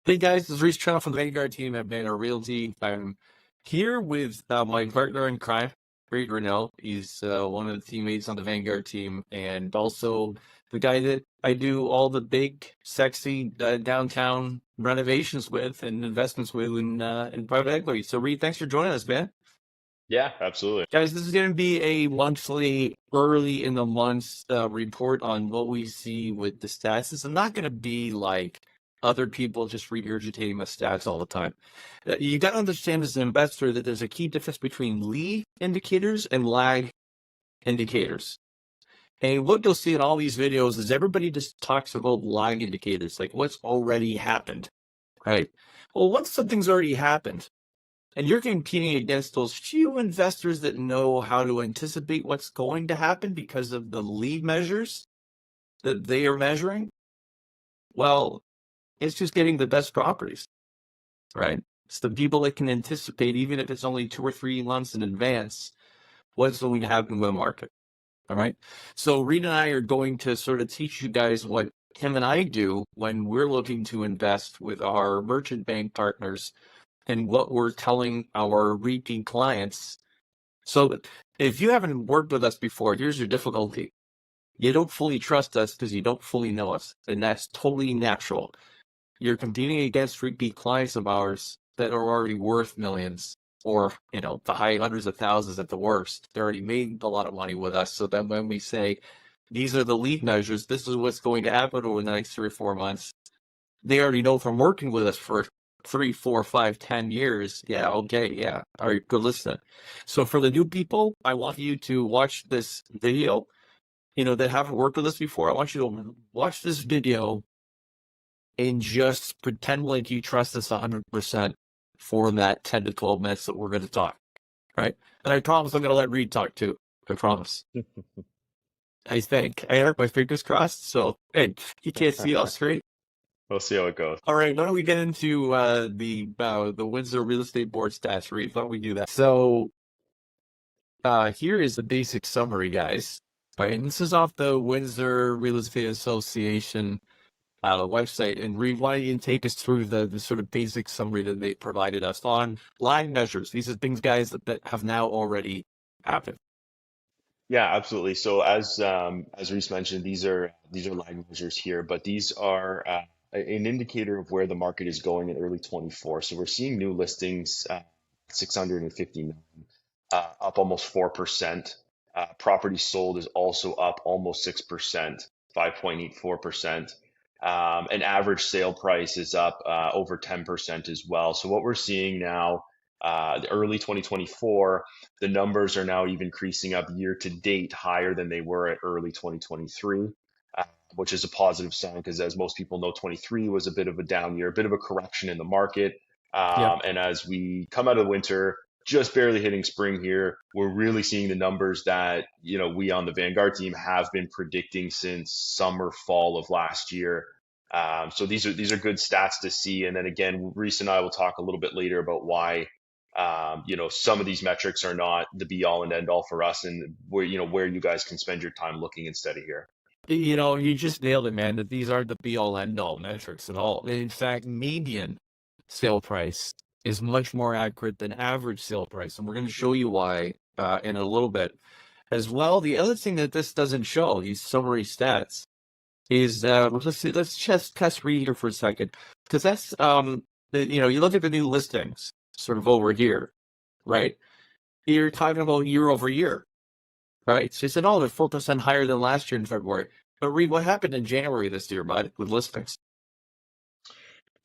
Hey guys, this is Reese Channel from the Vanguard team at Vanguard Realty. I'm here with my partner in crime, Ray Grinnell. He's one of the teammates on the Vanguard team, and also the guy that I do all the big, sexy downtown renovations with and investments with in private equity. So, Reed, thanks for joining us, man. Yeah, absolutely. Guys, this is going to be a monthly, early in the month report on what we see with the stats. This is not going to be like other people just regurgitating the stats all the time. You got to understand as an investor that there's a key difference between lead indicators and lag indicators. And what you'll see in all these videos is everybody just talks about lag indicators, like what's already happened, right? Well, once something's already happened, and you're competing against those few investors that know how to anticipate what's going to happen because of the lead measures that they are measuring. Well, it's just getting the best properties, right? It's the people that can anticipate, even if it's only 2 or 3 months in advance, what's going to happen with the market. All right. So Reed and I are going to sort of teach you guys what Tim and I do when we're looking to invest with our merchant bank partners and what we're telling our repeat clients. So if you haven't worked with us before, here's your difficulty. You don't fully trust us because you don't fully know us, and that's totally natural. You're competing against repeat clients of ours that are already worth millions or, the high hundreds of thousands at the worst. They already made a lot of money with us. So then when we say, these are the lead measures, this is what's going to happen over the next 3 or 4 months, they already know from working with us for 3, 4, 5, 10 years. Yeah, okay, yeah. All right, good listening. So for the new people, I want you to watch this video, that haven't worked with us before. I want you to watch this video and just pretend like you trust us 100% for that 10 to 12 minutes that we're going to talk, right? And I promise I'm going to let Reed talk too. I promise. I think. I have my fingers crossed, so, hey, you can't see us, right? We'll see how it goes. All right, why don't we get into the Windsor Real Estate Board stats, Reed? Why don't we do that? So here is the basic summary, guys. Right, and this is off the Windsor Real Estate Association website. And Reed, why don't you take us through the sort of basic summary that they provided us on line measures? These are things, guys, that have now already happened. Yeah, absolutely. So as Reese mentioned, these are lag measures here, but these are an indicator of where the market is going in early 24. So we're seeing new listings 659, up almost 4%. Property sold is also up almost 6%, 5.84%. And average sale price is up over 10% as well. So what we're seeing now, the early 2024, the numbers are now even increasing up year to date higher than they were at early 2023, which is a positive sign because, as most people know, 23 was a bit of a down year, a bit of a correction in the market. Yep. And as we come out of winter, just barely hitting spring here, we're really seeing the numbers that we on the Vanguard team have been predicting since summer, fall of last year. So these are good stats to see. And then again, Reese and I will talk a little bit later about why some of these metrics are not the be all and end all for us, and where you guys can spend your time looking instead of here. You just nailed it, man, that these aren't the be all end all metrics at all. In fact, median sale price is much more accurate than average sale price. And we're going to show you why in a little bit as well. The other thing that this doesn't show, these summary stats, is let's just test read here for a second, because that's you look at the new listings sort of over here, right? You're talking about year over year, right? So you said, oh, they're 4% higher than last year in February. But read what happened in January this year, bud, with listings.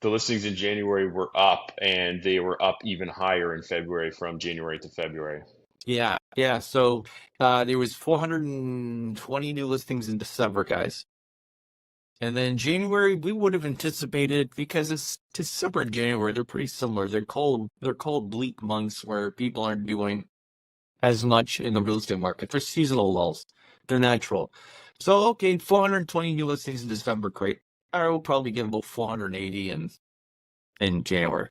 The listings in January were up, and they were up even higher in February from January to February. Yeah, yeah. So there was 420 new listings in December, guys. And then January, we would have anticipated, because it's December and January, they're pretty similar. They're called bleak months where people aren't doing as much in the real estate market. They're seasonal lulls. They're natural. So, okay, 420 new listings in December, great. All right, we'll probably get about 480 in January.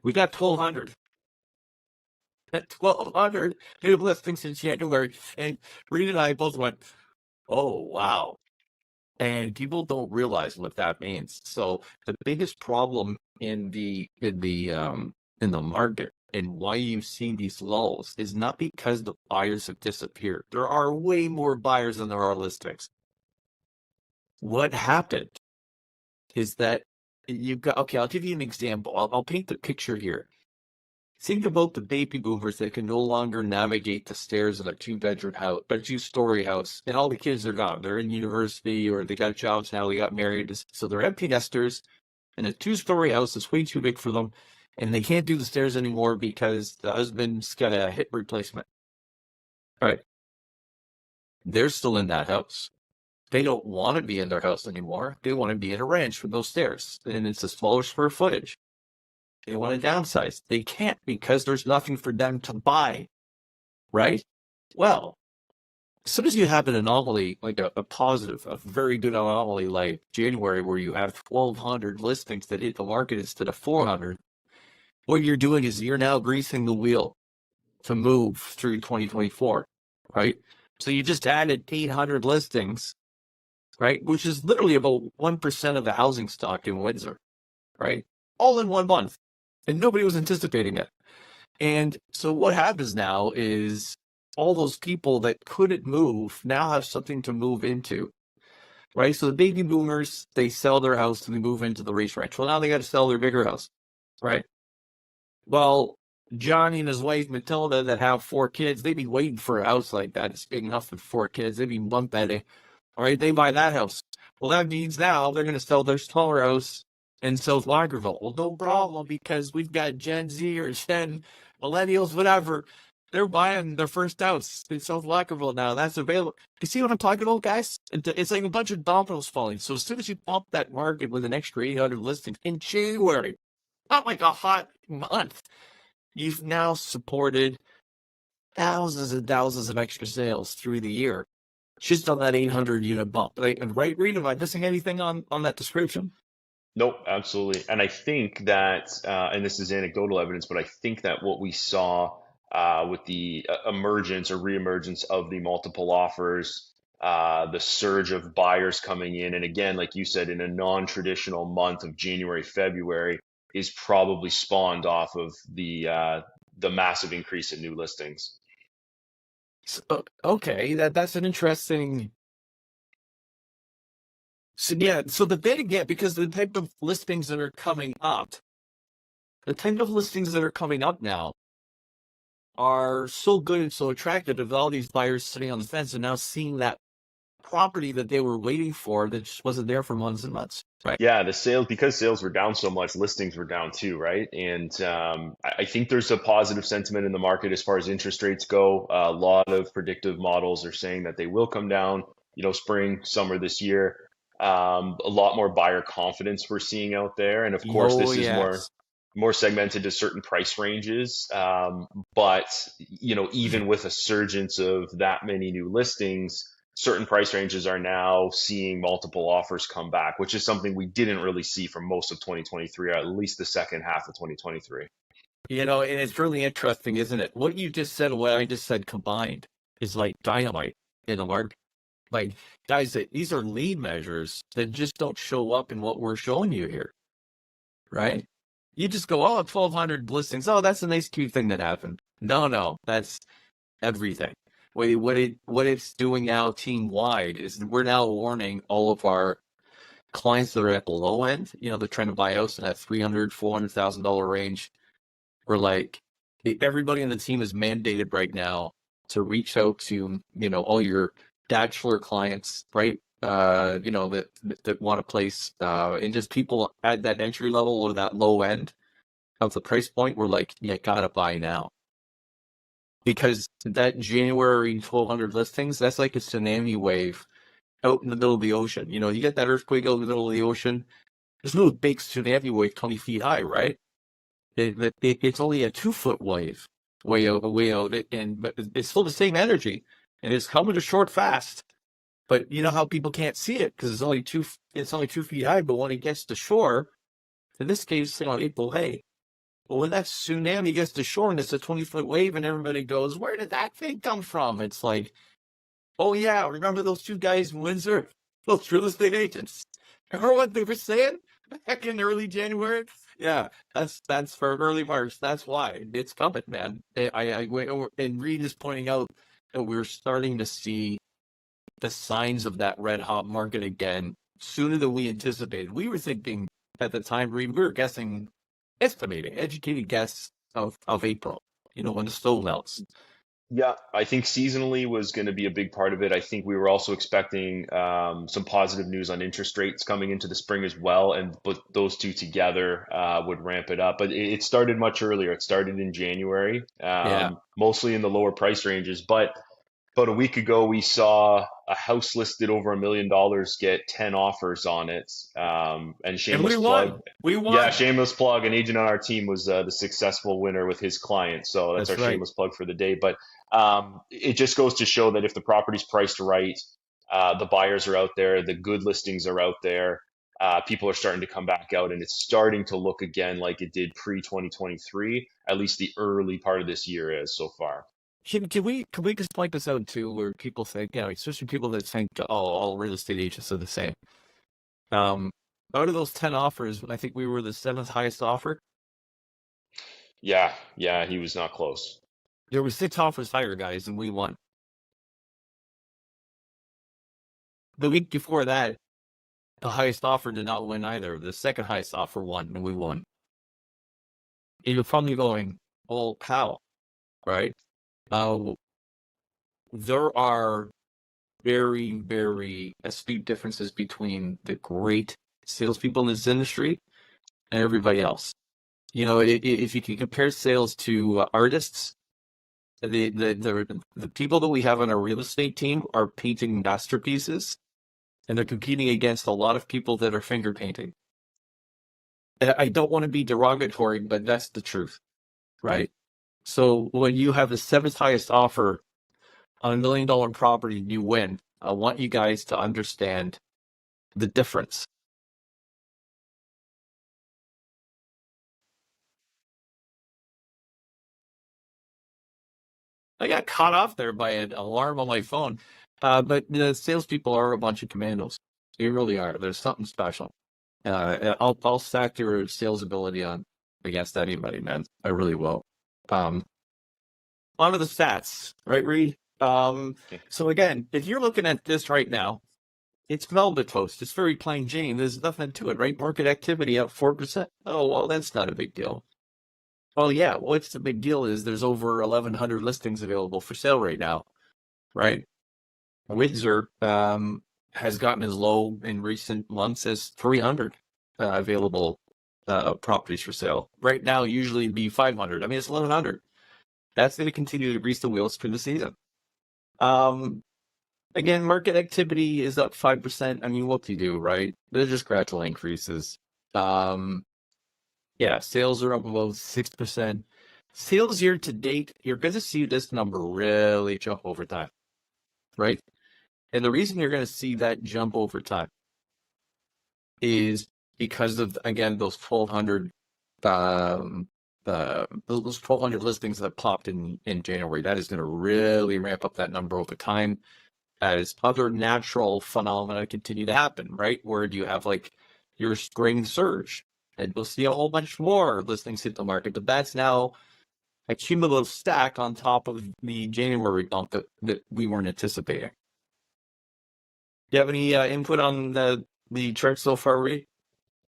We got 1,200. At 1,200 new listings in January. And Reed and I both went, oh, wow. And people don't realize what that means. So the biggest problem in the market and why you've seen these lulls is not because the buyers have disappeared. There are way more buyers than there are listings. What happened is that you've got, okay, I'll give you an example. I'll paint the picture here. Think about the baby boomers that can no longer navigate the stairs of a two-bedroom house, a two-story house, and all the kids are gone. They're in university or they got jobs now, they got married, so they're empty nesters, and a two-story house is way too big for them, and they can't do the stairs anymore because the husband's got a hip replacement. All right, they're still in that house. They don't want to be in their house anymore. They want to be in a ranch with those stairs, and it's a smaller square footage. They want to downsize. They can't because there's nothing for them to buy, right? Well, as soon as you have an anomaly, like a positive, a very good anomaly like January, where you have 1,200 listings that hit the market instead of 400, what you're doing is you're now greasing the wheel to move through 2024, right? So you just added 800 listings, right? Which is literally about 1% of the housing stock in Windsor, right? All in 1 month. And nobody was anticipating it. And so what happens now is all those people that couldn't move now have something to move into, right? So the baby boomers, they sell their house and they move into the race ranch. Well, now they got to sell their bigger house, right? Well, Johnny and his wife Matilda that have 4 kids, they'd be waiting for a house like that. It's big enough for 4 kids. They'd be bump betting. All right, they buy that house. Well, that means now they're going to sell their smaller house in South Lagerville. Well, no problem because we've got Gen Z or Gen Millennials, whatever. They're buying their first house in South Lagerville now. That's available. You see what I'm talking about, guys? It's like a bunch of dominoes falling. So as soon as you bump that market with an extra 800 listings in January, not like a hot month, you've now supported thousands and thousands of extra sales through the year just on that 800 unit bump. Right, Reed, am I missing anything on that description? Nope, absolutely. And I think that, and this is anecdotal evidence, but I think that what we saw with the emergence or reemergence of the multiple offers, the surge of buyers coming in, and again, like you said, in a non-traditional month of January, February, is probably spawned off of the massive increase in new listings. So, okay, that's an interesting. So yeah, so the bid again, because the type of listings that are coming up, the type of listings that are coming up now are so good and so attractive of all these buyers sitting on the fence and now seeing that property that they were waiting for that just wasn't there for months and months, right? Yeah, the sales, because sales were down so much, listings were down too, right? And I think there's a positive sentiment in the market as far as interest rates go. A lot of predictive models are saying that they will come down, spring, summer this year. A lot more buyer confidence we're seeing out there. And of course, Oh this is yes. more segmented to certain price ranges. But, even with a surgence of that many new listings, certain price ranges are now seeing multiple offers come back, which is something we didn't really see for most of 2023, or at least the second half of 2023. And it's really interesting, isn't it? What you just said, what I just said combined is like dynamite in the market. Like, guys, these are lead measures that just don't show up in what we're showing you here, right? You just go, oh, 1,200 listings. Oh, that's a nice, cute thing that happened. No, that's everything. What it's doing now team wide is we're now warning all of our clients that are at the low end, they're trying to buy a house in that $300,000-$400,000 range. We're like, everybody on the team is mandated right now to reach out to, all your bachelor clients, right? That want to place, and just people at that entry level or that low end of the price point. We're like, you gotta buy now. Because that January 1,200 listings, that's like a tsunami wave out in the middle of the ocean. You get that earthquake out in the middle of the ocean. There's no big tsunami wave 20 feet high, right? It's only a 2 foot wave way out, but it's still the same energy, and it's coming to short fast. But you know how people can't see it because it's only 2 feet high. But when it gets to shore, in this case, April, hey, but when that tsunami gets to shore and it's a 20-foot wave, and everybody goes, "Where did that thing come from?" It's like, oh yeah, remember those 2 guys in Windsor? Those real estate agents. Remember what they were saying back in early January? Yeah, that's for early March. That's why it's coming, man. And Reed is pointing out that we're starting to see the signs of that red hot market again sooner than we anticipated. We were thinking at the time, Reed, we were guessing, estimating, educated guess of April. You know, when the snow melts. Yeah, I think seasonally was going to be a big part of it. I think we were also expecting some positive news on interest rates coming into the spring as well, and but those two together would ramp it up. But it started much earlier. It started in January, Yeah, mostly in the lower price ranges. But about a week ago, we saw a house listed over $1 million get 10 offers on it. And and shameless we plug. won. We Yeah, won. shameless plug. An agent on our team was the successful winner with his client. So that's our That's right. shameless plug for the day. But it just goes to show that if the property's priced right, the buyers are out there, the good listings are out there. People are starting to come back out, and it's starting to look again like it did pre 2023. At least the early part of this year is so far. Can we just point this out too, where people think, especially people that think, oh, all real estate agents are the same. Um, Out of those 10 offers, I think we were the seventh highest offer. Yeah, yeah, he was not close. There were six offers higher, guys, and we won. The week before that, the highest offer did not win either. The second highest offer won, and we won. And you're probably going, well, how? Right? Uh, there are very, very astute differences between the great salespeople in this industry and everybody else. You know, if you can compare sales to artists, the people that we have on our real estate team are painting masterpieces, and they're competing against a lot of people that are finger painting. I don't want to be derogatory, but that's the truth, right? So when you have the seventh highest offer on $1 million property and you win, I want you guys to understand the difference. I got caught off there by an alarm on my phone. But the salespeople are a bunch of commandos. They really are. There's something special. I'll stack your sales ability on against anybody, man. I really will. Um, On to the stats, right, Reed? So again, if you're looking at this right now, it's Velvet Toast. It's very plain Jane. There's nothing to it, right? Market activity up 4%. Oh, well, that's not a big deal. Well, yeah, what's the big deal is there's over 1,100 listings available for sale right now, right? Windsor has gotten as low in recent months as 300 available properties for sale. Right now, usually it'd be 500. I mean, it's 1,100. That's going to continue to grease the wheels through the season. Um, Again, market activity is up 5%. I mean, what do you do, right? They're just gradual increases. Um, yeah, sales are up about 6%. Sales year to date, you're going to see this number really jump over time, right? And the reason you're going to see that jump over time is because of, again, those 1,200 those 1,200 listings that popped in January. That is going to really ramp up that number over time as other natural phenomena continue to happen, right? Where do you have like your spring surge, and we'll see a whole bunch more listings hit the market, but that's now a cumulative stack on top of the January bump that we weren't anticipating. Do you have any input on the chart so far, Reed?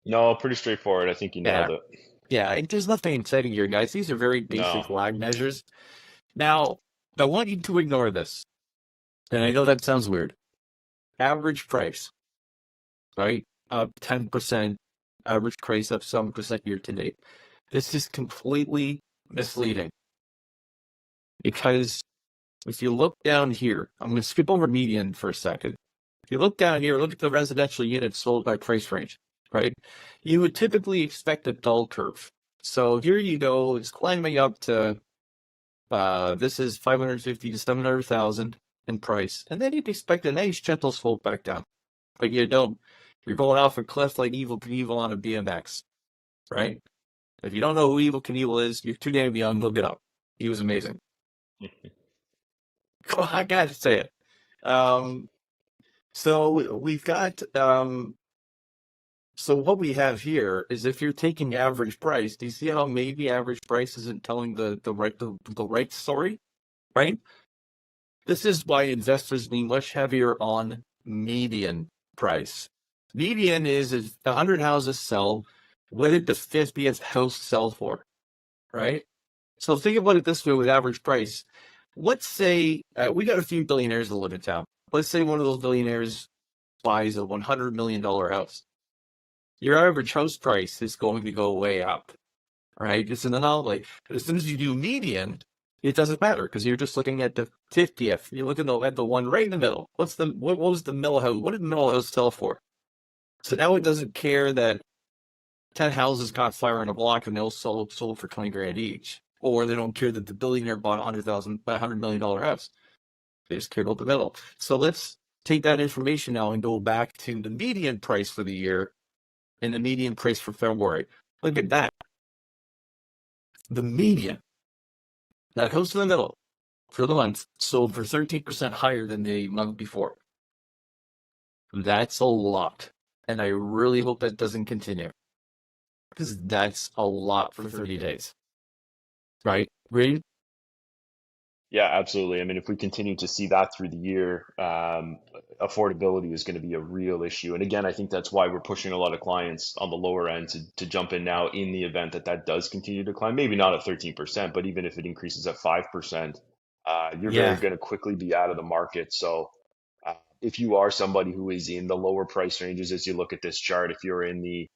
No, pretty straightforward. I think you Yeah, nailed it. yeah. There's nothing exciting here, guys. These are very No. basic lag measures. Now, I want you to ignore this, and I know that sounds weird. Average price, right? Up 10%, average price up 7% year to date. This is completely misleading because if you look down here, I'm going to skip over median for a second. If you look down here, look at the residential units sold by price range, right? You would typically expect a dull curve. So here you go, it's climbing up to this is 550 to 700,000 in price, and then you'd expect a nice gentle slope back down, but you don't. You're going off a cliff like Evil Knievel on a BMX, right? If you don't know who Evil Knievel is, you're too damn young. Look it up. He was amazing. I gotta say it. Um, So we've got so what we have here is if you're taking average price, do you see how maybe average price isn't telling the right story, right? This is why investors lean much heavier on median price. Median is 100 houses sell. What did the 50th house sell for, right? So think about it this way with average price. Let's say we got a few billionaires that live in town. Let's say one of those billionaires buys a $100 million house. Your average house price is going to go way up, right? It's an anomaly. But as soon as you do median, it doesn't matter because you're just looking at the 50th. You're looking at the one right in the middle. What was the middle house? What did the middle house sell for? So now it doesn't care that 10 houses caught fire in a block and they all sold for 20 grand each. Or they don't care that the billionaire bought $100 million house. They just care about the middle. So let's take that information now and go back to the median price for the year and the median price for February. Look at that. The median, that house in the middle for the month, sold for 13% higher than the month before. That's a lot. And I really hope that doesn't continue because that's a lot for 30 days, right? Ready? Yeah, absolutely. I mean, if we continue to see that through the year, affordability is going to be a real issue. And again, I think that's why we're pushing a lot of clients on the lower end to jump in now in the event that that does continue to climb. Maybe not at 13%, but even if it increases at 5%, you're very Yeah. going to quickly be out of the market. So if you are somebody who is in the lower price ranges, as you look at this chart, if you're in the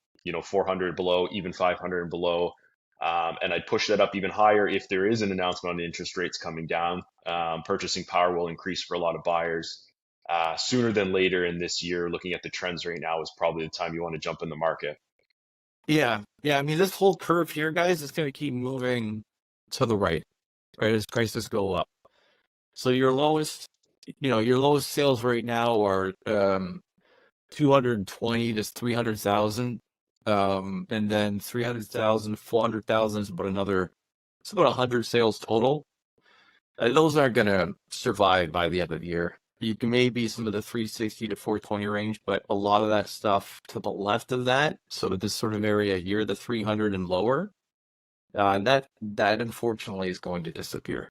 400 below, even 500 and below, and I'd push that up even higher if there is an announcement on the interest rates coming down. Purchasing power will increase for a lot of buyers sooner than later in this year. Looking at the trends right now is probably the time you want to jump in the market. Yeah. Yeah. I mean, this whole curve here, guys, is going to keep moving to the right, right, as prices go up. So your lowest sales right now are 220 to 300,000. And then 300,000, 400,000 is about it's about 100 sales total. Those aren't going to survive by the end of the year. You can maybe some of the 360 to 420 range, but a lot of that stuff to the left of that, so this sort of area here, the 300 and lower, that unfortunately is going to disappear.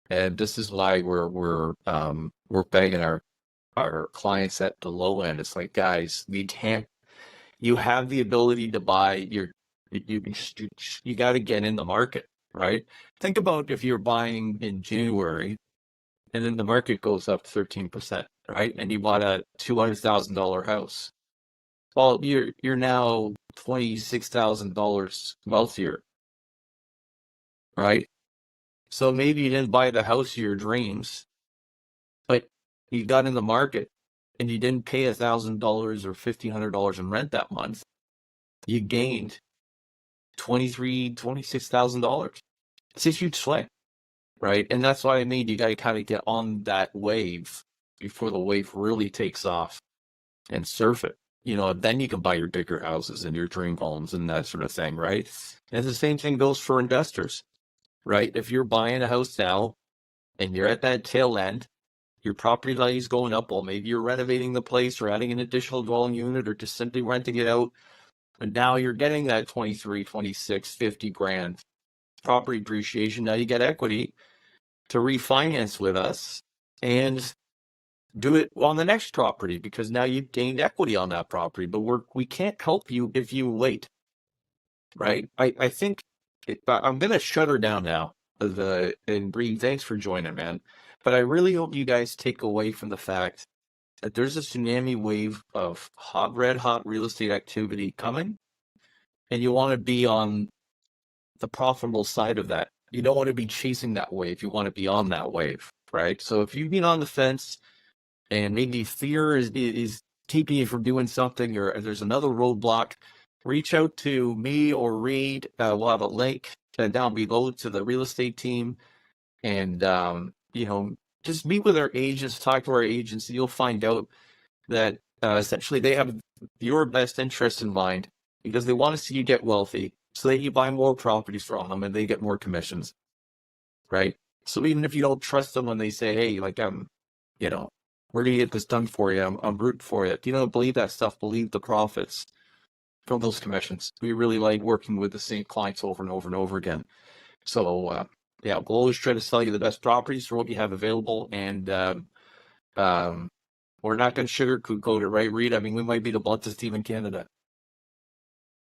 And this is why we're begging our clients at the low end. It's like, guys, you have the ability to buy you you got to get in the market, right? Think about if you're buying in January and then the market goes up 13%, right? And you bought a $200,000 house. Well, you're now $26,000 wealthier, right? So maybe you didn't buy the house of your dreams, but you got in the market and you didn't pay $1,000 or $1,500 in rent that month. You gained $26,000. It's a huge swing, right? And that's why I mean you got to kind of get on that wave before the wave really takes off and surf it. Then you can buy your bigger houses and your dream homes and that sort of thing, right? And the same thing goes for investors, right? If you're buying a house now and you're at that tail end, your property value is going up. Well, maybe you're renovating the place or adding an additional dwelling unit or just simply renting it out. And now you're getting that 23, 26, 50 grand property appreciation. Now you get equity to refinance with us and do it on the next property because now you've gained equity on that property. But we can't help you if you wait, right? I think I'm gonna shut her down now. And Bree, thanks for joining, man. But I really hope you guys take away from the fact that there's a tsunami wave of red hot real estate activity coming, and you want to be on the profitable side of that. You don't want to be chasing that wave. You want to be on that wave, right? So if you've been on the fence and maybe fear is keeping you from doing something, or there's another roadblock, reach out to me or Reed. We'll have a link down below to the real estate team, and just meet with our agents, talk to our agents, and you'll find out that essentially they have your best interest in mind because they want to see you get wealthy so that you buy more properties from them and they get more commissions, right? So even if you don't trust them when they say, hey, like, you know, We're gonna get this done for you. I'm rooting for you. You don't believe that stuff. Believe the profits from those commissions. We really like working with the same clients over and over and over again. So yeah, we'll always try to sell you the best properties for what you have available, and um, we're not going to sugarcoat it, right, Reed? I mean, we might be the bluntest team in Canada.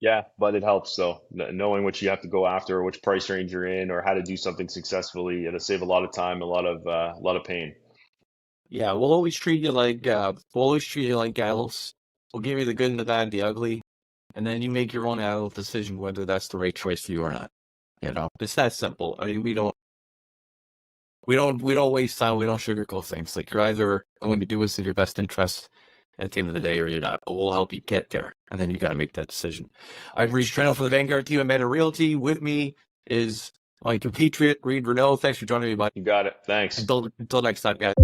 Yeah, but it helps though, knowing what you have to go after, or which price range you're in, or how to do something successfully. It'll save a lot of time, a lot of pain. Yeah, we'll always treat you like gals. We'll give you the good and the bad and the ugly, and then you make your own adult decision whether that's the right choice for you or not. You know, it's that simple. I mean, we don't waste time. We don't sugarcoat things. Like you're either going to do what's in your best interest at the end of the day, or you're not. But we'll help you get there, and then you got to make that decision. I've reached Treno for the Vanguard team at Meta Realty. With me is my compatriot Reed Renault. Thanks for joining me, bud. You got it. Thanks. Until next time, guys.